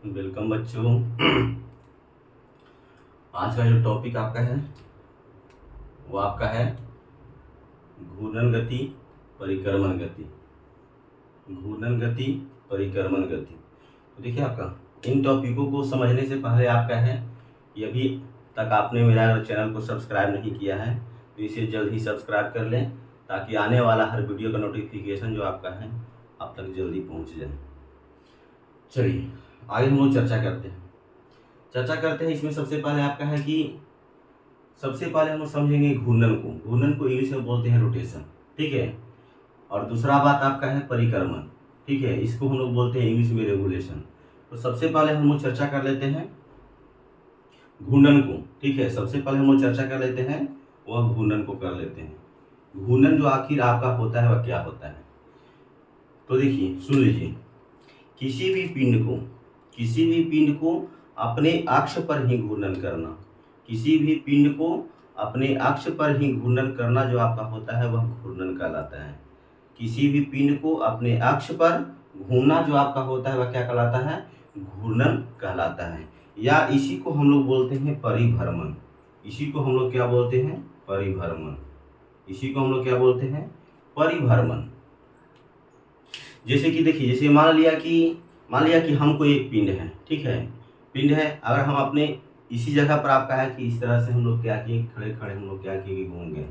Welcome बच्चों। आज का जो टॉपिक आपका है वो आपका है घूर्णन गति, परिक्रमण गति। घूर्णन गति, परिक्रमण गति। तो देखिए आपका इन टॉपिकों को समझने से पहले आपका है कि अभी तक आपने मेरा चैनल को सब्सक्राइब नहीं किया है तो इसे जल्द ही सब्सक्राइब कर लें, ताकि आने वाला हर वीडियो का नोटिफिकेशन जो आपका है आप तक जल्दी पहुंच जाए। चलिए आगे हम लोग चर्चा करते हैं। इसमें सबसे पहले आपका है कि सबसे पहले हम लोग समझेंगे घूर्णन को। घूर्णन को इंग्लिश में बोलते हैं रोटेशन, ठीक है। और दूसरा बात आपका है परिक्रमण, ठीक है। इसको हम लोग बोलते हैं इंग्लिश में रेगुलेशन। तो सबसे पहले हम लोग चर्चा कर लेते हैं घूर्णन को, ठीक है। सबसे पहले हम लोग चर्चा कर लेते हैं वह घूर्णन को कर लेते हैं। घूर्णन जो आखिर आपका होता है वह क्या होता है, तो देखिए सुन लीजिए। किसी भी पिंड को अपने अक्ष पर ही घूर्णन करना। किसी भी पिंड को अपने अक्ष पर ही घूर्णन करना जो आपका होता है वह घूर्णन कहलाता है। किसी भी पिंड को अपने अक्ष पर घूमना जो आपका होता है वह क्या कहलाता है, घूर्णन कहलाता है। या इसी को हम लोग बोलते हैं परिभ्रमण। इसी को हम लोग क्या बोलते हैं, परिभ्रमण। इसी को हम लोग क्या बोलते हैं, परिभ्रमण। जैसे कि देखिए, जैसे मान लिया कि हमको एक पिंड है, ठीक है। पिंड है, अगर हम अपने इसी जगह पर आपका है कि इस तरह से हम लोग क्या किए, खड़े खड़े हम लोग क्या किए कि घूम गए।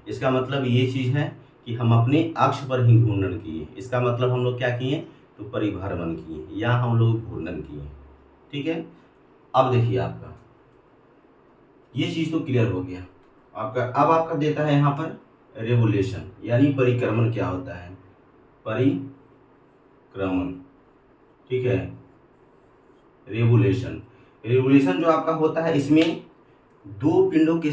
इसका मतलब ये चीज़ है कि हम अपने अक्ष पर ही घूर्णन किए। इसका मतलब हम लोग क्या किए, तो परिभ्रमण किए या हम लोग घूर्णन किए, ठीक है। अब देखिए आपका ये चीज़ तो क्लियर हो गया आपका। अब आपका देता है यहाँ पर रेवोल्यूशन, यानी परिक्रमण क्या होता है, परिक्रमण, ठीक है। रेवोल्यूशन जो आपका होता है, इसमें दो पिंडों के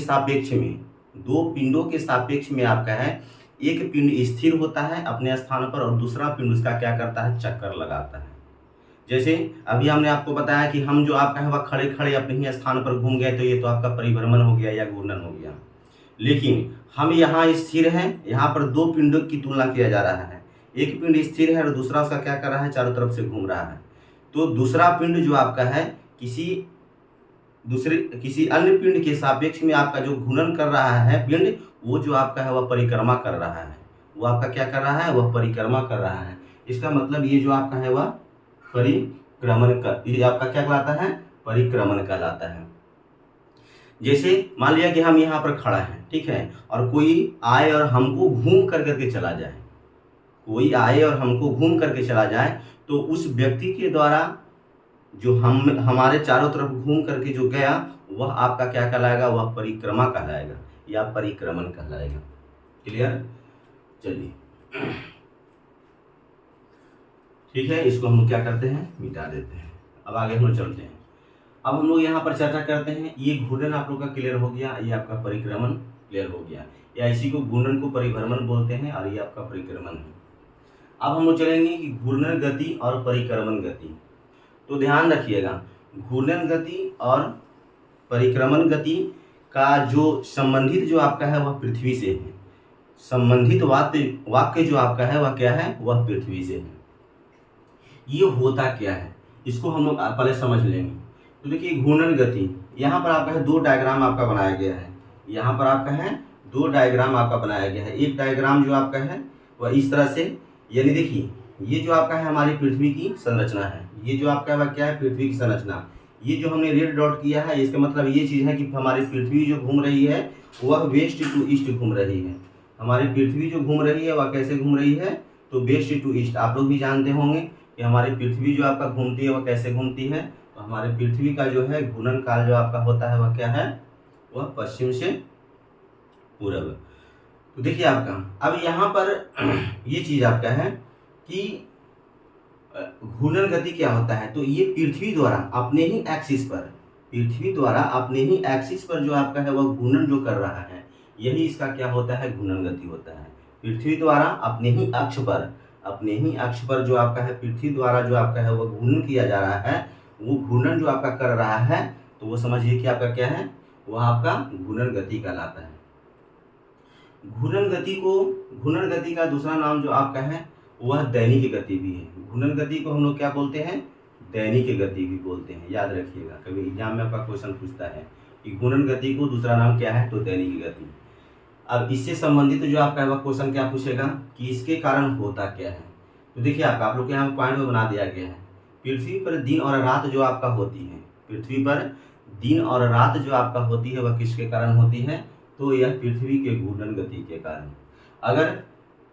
सापेक्ष में आपका है, एक पिंड स्थिर होता है अपने स्थान पर और दूसरा पिंड उसका क्या करता है, चक्कर लगाता है। जैसे अभी हमने आपको बताया कि हम जो आपका है वह खड़े खड़े अपने ही स्थान पर घूम गए, तो ये तो आपका परिभ्रमण हो गया या घूर्णन हो गया। लेकिन हम यहाँ स्थिर हैं, यहाँ पर दो पिंडों की तुलना किया जा रहा है। एक पिंड स्थिर है और दूसरा उसका क्या कर रहा है, चारों तरफ से घूम रहा है। तो दूसरा पिंड जो आपका है किसी अन्य पिंड के सापेक्ष में आपका जो घूर्णन कर रहा है पिंड, वो जो आपका है वह परिक्रमा कर रहा है। वो आपका क्या कर रहा है, वह परिक्रमा कर रहा है। इसका मतलब ये जो आपका है वह परिक्रमण का, ये आपका क्या कहलाता है, परिक्रमण कहलाता है। जैसे मान लिया कि हम यहाँ पर खड़ा हैं, ठीक है, और कोई आए और हमको घूम करके चला जाए। कोई आए और हमको घूम करके चला जाए, तो उस व्यक्ति के द्वारा जो हम हमारे चारों तरफ घूम करके जो गया, वह आपका क्या कहलाएगा, वह परिक्रमा कहलाएगा या परिक्रमण कहलाएगा। क्लियर, चलिए ठीक है। इसको हम लोग क्या करते हैं, मिटा देते हैं। अब आगे हम लोग चलते हैं। अब हम लोग यहाँ पर चर्चा करते हैं, ये घूर्णन आप लोग का क्लियर हो गया, ये आपका परिक्रमण क्लियर हो गया, या इसी को घूर्णन को परिभ्रमण बोलते हैं और ये आपका परिक्रमण है। अब हम लोग चलेंगे कि घूर्णन गति और परिक्रमण गति। तो ध्यान रखिएगा, घूर्णन गति और परिक्रमण गति का जो संबंधित जो आपका है वह पृथ्वी से है। संबंधित वाक्य जो आपका है वह क्या है, वह पृथ्वी से है। ये होता क्या है, इसको हम लोग पहले समझ लेंगे। तो देखिए घूर्णन गति, यहाँ पर आपका है दो डायग्राम आपका बनाया गया है। यहाँ पर आपका है दो डायग्राम आपका बनाया गया है। एक डायग्राम जो आपका है वह इस तरह से, यानी देखिए ये जो आपका है हमारी पृथ्वी की संरचना है। ये जो आपका वह क्या है, पृथ्वी की संरचना। ये जो हमने रेड डॉट किया है, इसका मतलब ये चीज़ है कि हमारी पृथ्वी जो घूम रही है वह वेस्ट टू ईस्ट घूम रही है। हमारी पृथ्वी जो घूम रही है वह कैसे घूम रही है, तो वेस्ट टू ईस्ट। आप लोग भी जानते होंगे कि हमारी पृथ्वी जो आपका घूमती है वह कैसे घूमती है। तो हमारे पृथ्वी का जो है घूर्णन काल जो आपका होता है वह क्या है, वह पश्चिम से पूर्व। तो देखिए आपका अब यहाँ पर ये चीज़ आपका है कि घूर्णन गति क्या होता है, तो ये पृथ्वी द्वारा अपने ही एक्सिस पर जो आपका है वह घूर्णन जो कर रहा है, यही इसका क्या होता है, घूर्णन गति होता है। पृथ्वी द्वारा अपने ही अक्ष पर जो आपका है, पृथ्वी द्वारा जो आपका है वह घूर्णन किया जा रहा है, वो घूर्णन जो आपका कर रहा है, तो वो समझिए कि आपका क्या है, वह आपका घूर्णन गति कहलाता है। घूर्णन गति का दूसरा नाम जो आपका है वह दैनिक गति भी है। घूर्णन गति को हम लोग क्या बोलते हैं, दैनिक गति भी बोलते हैं। याद रखिएगा, कभी एग्जाम में आपका क्वेश्चन पूछता है कि घूर्णन गति को दूसरा नाम क्या है, तो दैनिक गति। अब इससे संबंधित जो आपका वह क्वेश्चन क्या पूछेगा कि इसके कारण होता क्या है। तो देखिए आपका, आप लोग के यहाँ पॉइंट में बना दिया गया है, पृथ्वी पर दिन और रात जो आपका होती है, पृथ्वी पर दिन और रात जो आपका होती है वह किसके कारण होती है, तो यह पृथ्वी के घूर्णन गति के कारण। अगर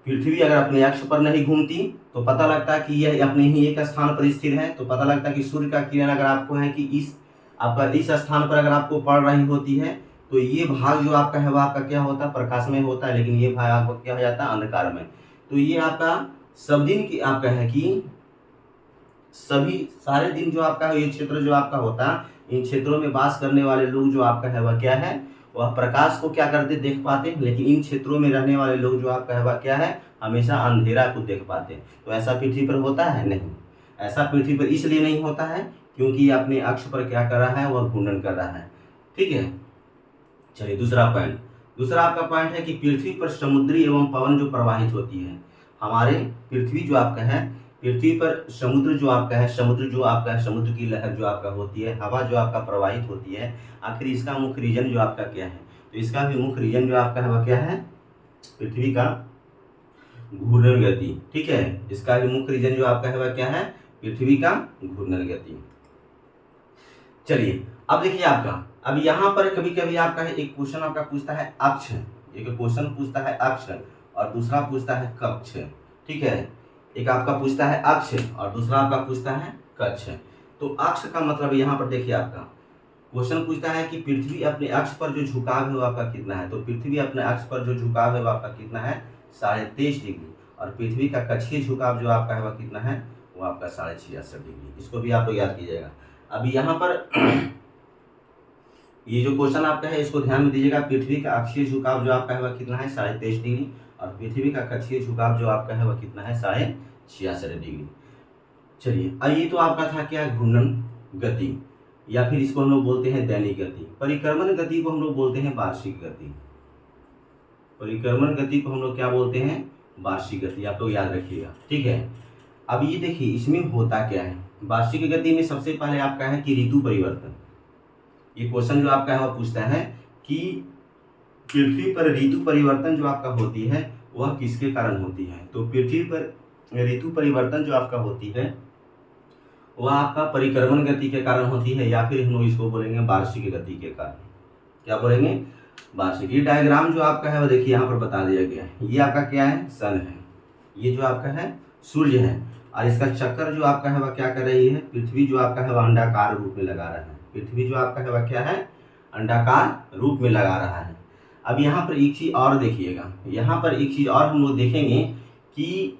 पृथ्वी अगर अपने अक्ष पर नहीं घूमती तो पता लगता है कि यह अपने ही एक स्थान पर स्थिर है, तो पता लगता है कि सूर्य का किरण अगर आपको है कि इस आपका इस स्थान पर अगर आपको पड़ रही होती है, तो ये भाग जो आपका है वह आपका क्या होता है, प्रकाश में होता है, लेकिन ये भाग आपका क्या हो जाता है, अंधकार में। तो ये आपका सब दिन की आपका है कि सभी सारे दिन जो आपका है, ये क्षेत्र जो आपका होता है, इन क्षेत्रों में वास करने वाले लोग जो आपका है वह क्या है, वह प्रकाश को क्या करते, देख पाते हैं, लेकिन इन क्षेत्रों में रहने वाले लोग जो आपका है वह क्या है, हमेशा अंधेरा को देख पाते हैं। तो ऐसा पृथ्वी पर होता है नहीं, ऐसा पृथ्वी पर इसलिए नहीं होता है क्योंकि ये अपने अक्ष पर क्या कर रहा है, वह घूर्णन कर रहा है। ठीक है, चलिए दूसरा पॉइंट, दूसरा आपका पॉइंट है कि पृथ्वी पर समुद्री एवं पवन जो प्रवाहित होती है, हमारे पृथ्वी जो आपका है, पृथ्वी पर समुद्र जो आपका है, समुद्र जो आपका है, समुद्र की लहर जो आपका होती है, हवा जो आपका प्रवाहित होती है, आखिर इसका मुख्य रीजन जो आपका क्या है, तो इसका भी मुख्य रीजन जो आपका है वह क्या है, पृथ्वी का घूर्णन गति। ठीक है, इसका भी मुख्य रीजन जो आपका है वह क्या है, पृथ्वी का घूर्णन गति। चलिए अब देखिए आपका, अब यहाँ पर कभी कभी आपका है एक क्वेश्चन आपका पूछता है अक्ष, एक क्वेश्चन पूछता है अक्ष और दूसरा पूछता है कक्ष। ठीक है, एक आपका पूछता है अक्ष और दूसरा आपका पूछता है कक्ष। तो अक्ष का मतलब यहाँ पर देखिए आपका क्वेश्चन पूछता है कि पृथ्वी अपने अक्ष पर जो झुकाव है वो आपका कितना है, तो पृथ्वी अपने अक्ष पर जो झुकाव है वो आपका कितना है, 23.5 डिग्री, और पृथ्वी का कक्षीय झुकाव जो आपका है वह कितना है, वो आपका 66.5 डिग्री। इसको भी आप लोग याद कीजिएगा। अभी यहाँ पर ये जो क्वेश्चन आपका है इसको ध्यान में दीजिएगा, पृथ्वी का अक्षीय झुकाव जो आपका है वह कितना है, 23.5 डिग्री, और पृथ्वी का कक्षीय झुकाव जो आपका है वह कितना है, 66.5 डिग्री। चलिए अब ये तो आपका था क्या, घूर्णन गति, या फिर इसको हम लोग बोलते हैं दैनिक गति। परिक्रमण गति को हम लोग बोलते हैं वार्षिक गति। परिक्रमण गति को हम लोग क्या बोलते हैं, वार्षिक गति, आप लोग याद रखिएगा। ठीक है, अब ये देखिए इसमें होता क्या है, वार्षिक गति में सबसे पहले आपका है कि ऋतु परिवर्तन। ये क्वेश्चन जो आपका है वह पूछता है कि पृथ्वी पर ऋतु परिवर्तन जो आपका होती है वह किसके कारण होती है, तो पृथ्वी पर ऋतु परिवर्तन जो आपका होती है वह आपका परिक्रमण गति के कारण होती है, या फिर हम लोग इसको बोलेंगे वार्षिक गति के कारण। क्या बोलेंगे, वार्षिक। ये डायग्राम जो आपका है वो देखिए यहाँ पर बता दिया गया है, ये आपका क्या है, सन है, ये जो आपका है सूर्य है, और इसका चक्कर जो आपका है वह क्या कर रही है, पृथ्वी जो आपका है वह अंडाकार रूप में लगा रहा है, पृथ्वी जो आपका है वह क्या है, अंडाकार रूप में लगा रहा है। अब यहाँ पर एक चीज और देखिएगा, यहाँ पर एक चीज और हम लोग देखेंगे कि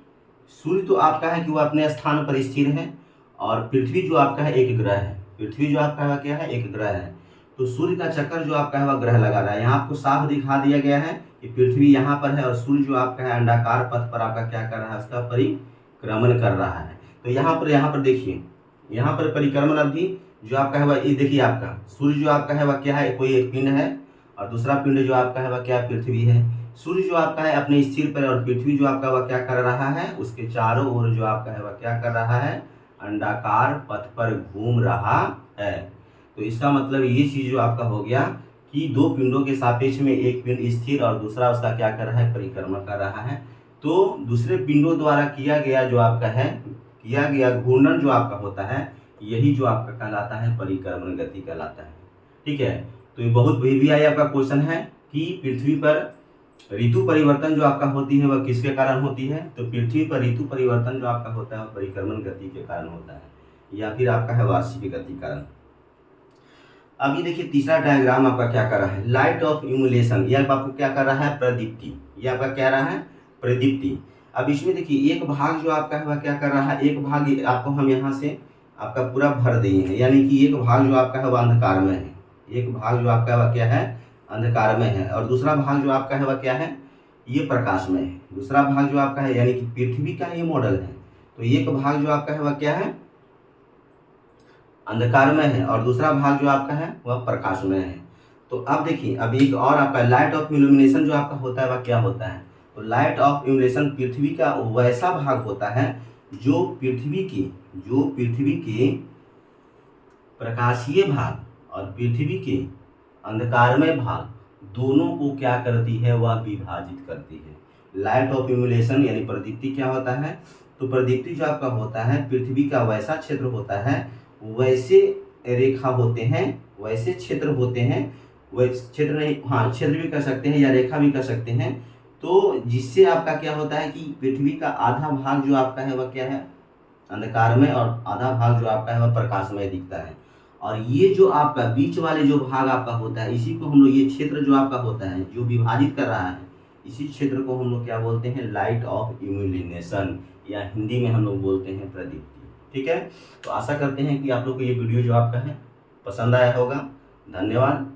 सूर्य तो आपका है कि वह अपने स्थान पर स्थिर है, और पृथ्वी जो आपका है एक ग्रह है, पृथ्वी जो आपका है क्या है, एक ग्रह है। तो सूर्य का चक्कर जो आपका है वह ग्रह लगा रहा है। यहाँ आपको साफ दिखा दिया गया है कि पृथ्वी यहाँ पर है और सूर्य जो आपका है अंडाकार पथ पर आपका क्या कर रहा है, उसका परिक्रमण कर रहा है। तो यहाँ पर देखिए, यहाँ पर परिक्रमण अवधि जो आपका है वह ये देखिए, आपका सूर्य जो आपका है वह क्या है, कोई एक पिंड है, और दूसरा पिंड जो आपका है वह क्या, पृथ्वी है। सूर्य जो आपका है अपने स्थिर पर, और पृथ्वी जो आपका वह क्या कर रहा है, उसके चारों ओर जो आपका है वह क्या कर रहा है, अंडाकार पथ पर घूम रहा है। तो इसका मतलब ये चीज जो आपका हो गया कि दो पिंडों के सापेक्ष में एक पिंड स्थिर और दूसरा उसका क्या कर रहा है, परिक्रमण कर रहा है। तो दूसरे पिंडों द्वारा किया गया जो आपका है, किया गया घूर्णन जो आपका होता है, यही जो आपका कहलाता है परिक्रमण गति कहलाता है। ठीक है, तो ये बहुत VVI आपका क्वेश्चन है कि पृथ्वी पर ऋतु परिवर्तन जो आपका होती है वह किसके कारण होती है, तो पृथ्वी पर ऋतु परिवर्तन जो आपका होता है वह परिक्रमण गति के कारण होता है, या फिर आपका है वार्षिक गति कारण। अभी देखिए तीसरा डायग्राम आपका क्या कर रहा है, लाइट ऑफ इम्यूलेशन, यह आपको क्या कर रहा है, प्रदीप्ति, यह आपका क्या रहा है, प्रदीप्ति। अब इसमें देखिए एक भाग जो आपका है वह क्या कर रहा है, एक भाग आपको हम यहाँ से आपका पूरा भर दिए हैं, यानी कि एक भाग जो आपका है वह अंधकार में है, एक भाग जो आपका वह क्या है, अंधकार में है, और दूसरा भाग जो आपका है वह क्या है, ये प्रकाश में है। दूसरा भाग जो आपका है यानी कि पृथ्वी का ये मॉडल है, तो एक भाग जो आपका है वह क्या है, अंधकार में है, और दूसरा भाग जो आपका है वह प्रकाश में है। तो अब देखिए, अब एक और आपका लाइट ऑफ इल्यूमिनेशन जो आपका होता है वह क्या होता है, तो लाइट ऑफ इल्यूमिनेशन पृथ्वी का वैसा भाग होता है जो पृथ्वी के प्रकाशीय भाग और पृथ्वी के अंधकारमय भाग दोनों को क्या करती है, वह विभाजित करती है। लाइट ऑफ इम्यूलेशन यानी प्रदीप्ति क्या होता है, तो प्रदीप्ति जो आपका होता है पृथ्वी का वैसा क्षेत्र होता है, वैसे रेखा होते हैं, वैसे क्षेत्र होते हैं, वैसे क्षेत्र नहीं, हाँ क्षेत्र भी कर सकते हैं या रेखा भी कर सकते हैं, तो जिससे आपका क्या होता है कि पृथ्वी का आधा भाग जो आपका है वह क्या है, अंधकारमय, और आधा भाग जो आपका है वह प्रकाशमय दिखता है। और ये जो आपका बीच वाले जो भाग आपका होता है, इसी को हम लोग, ये क्षेत्र जो आपका होता है जो विभाजित कर रहा है, इसी क्षेत्र को हम लोग क्या बोलते हैं, लाइट ऑफ इल्यूमिनेशन, या हिंदी में हम लोग बोलते हैं प्रदीप्ति। ठीक है, तो आशा करते हैं कि आप लोग को ये वीडियो जो आपका है पसंद आया होगा। धन्यवाद।